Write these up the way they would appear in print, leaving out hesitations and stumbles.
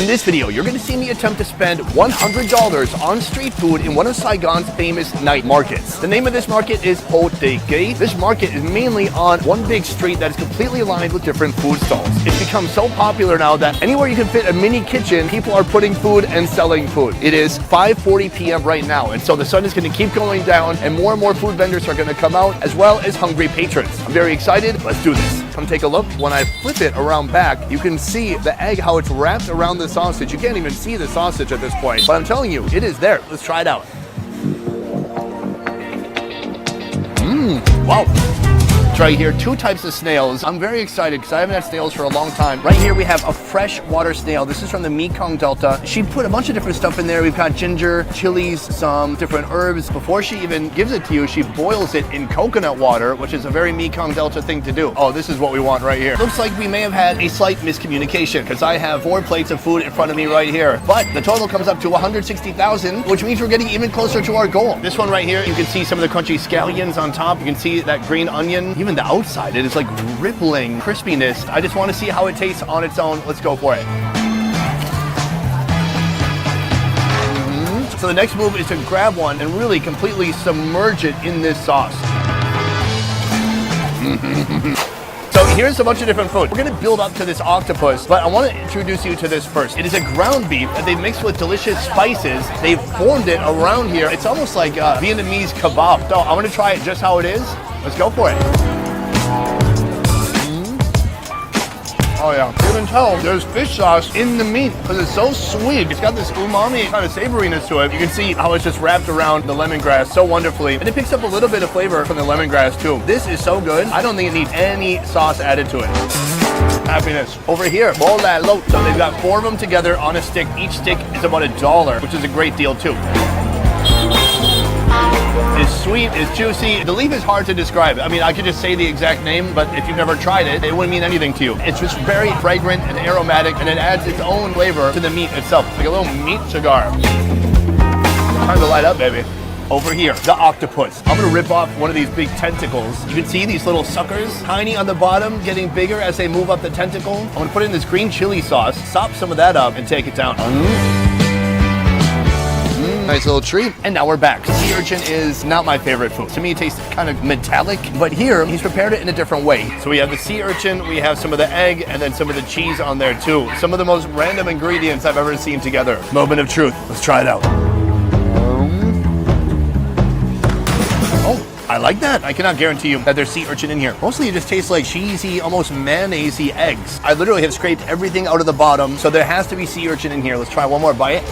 In this video, you're going to see me attempt to spend $100 on street food in one of Saigon's famous night markets. The name of this market is Ho Thi Ky. This market is mainly on one big street that is completely lined with different food stalls. It's become so popular now that anywhere you can fit a mini kitchen, people are putting food and selling food. It is 5:40 p.m. right now, and so the sun is going to keep going down and more food vendors are going to come out, as well as hungry patrons. I'm very excited. Let's do this. Come take a look. When I flip it around back, you can see the egg, how it's wrapped around the sausage. You can't even see the sausage at this point, but I'm telling you, it is there. Let's try it out. Wow. Right here, two types of snails. I'm very excited because I haven't had snails for a long time. Right here we have a freshwater snail. This is from the Mekong Delta. She put a bunch of different stuff in there. We've got ginger, chilies, some different herbs. Before she even gives it to you, she boils it in coconut water, which is a very Mekong Delta thing to do. Oh, this is what we want right here. Looks like we may have had a slight miscommunication because I have 4 plates of food in front of me right here. But the total comes up to 160,000, which means we're getting even closer to our goal. This one right here, you can see some of the crunchy scallions on top. You can see that green onion. Even the outside, it is like rippling crispiness. I just want to see how it tastes on its own. Let's go for it. So the next move is to grab one and really completely submerge it in this sauce. So here's a bunch of different food. We're gonna build up to this octopus, but I want to introduce you to this first. It is a ground beef that they mixed with delicious spices. They've formed it around here. It's almost like a Vietnamese kebab. So I want to try it just how it is. Let's go for it. Oh yeah, you can tell there's fish sauce in the meat because it's so sweet. It's got this umami kind of savoriness to it. You can see how it's just wrapped around the lemongrass so wonderfully. And it picks up a little bit of flavor from the lemongrass too. This is so good. I don't think it needs any sauce added to it. Happiness. Over here, bol la lot. So they've got 4 of them together on a stick. Each stick is about $1, which is a great deal too. It's sweet, it's juicy. The leaf is hard to describe. I mean, I could just say the exact name, but if you've never tried it, it wouldn't mean anything to you. It's just very fragrant and aromatic, and it adds its own flavor to the meat itself. Like a little meat cigar. Time to light up, baby. Over here, the octopus. I'm gonna rip off one of these big tentacles. You can see these little suckers, tiny on the bottom, getting bigger as they move up the tentacle. I'm gonna put it in this green chili sauce, sop some of that up, and take it down. Nice little treat. And now we're back. Sea urchin is not my favorite food. To me, it tastes kind of metallic, but here, he's prepared it in a different way. So we have the sea urchin, we have some of the egg, and then some of the cheese on there too. Some of the most random ingredients I've ever seen together. Moment of truth. Let's try it out. Oh, I like that. I cannot guarantee you that there's sea urchin in here. Mostly it just tastes like cheesy, almost mayonnaise-y eggs. I literally have scraped everything out of the bottom, so there has to be sea urchin in here. Let's try one more bite.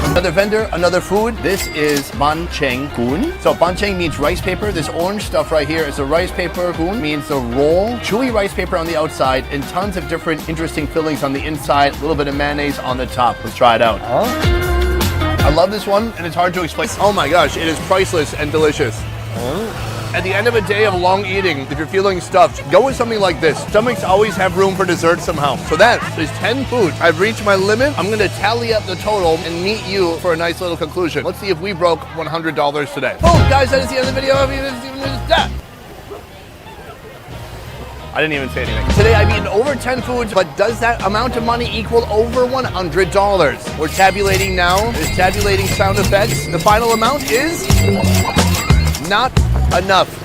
Another vendor, another food. This is ban cheng gun. So ban cheng means rice paper. This orange stuff right here is the rice paper. Gun means the roll. Chewy rice paper on the outside and tons of different interesting fillings on the inside. A little bit of mayonnaise on the top. Let's try it out. I love this one, and it's hard to explain. Oh my gosh, it is priceless and delicious. At the end of a day of long eating, if you're feeling stuffed, go with something like this. Stomachs always have room for dessert somehow. So that is 10 food. I've reached my limit. I'm gonna tally up the total and meet you for a nice little conclusion. Let's see if we broke $100 today. Boom, guys, that is the end of the video. I didn't even say anything. Today I've eaten over 10 foods, but does that amount of money equal over $100? We're tabulating now. There's tabulating sound effects. The final amount is not enough.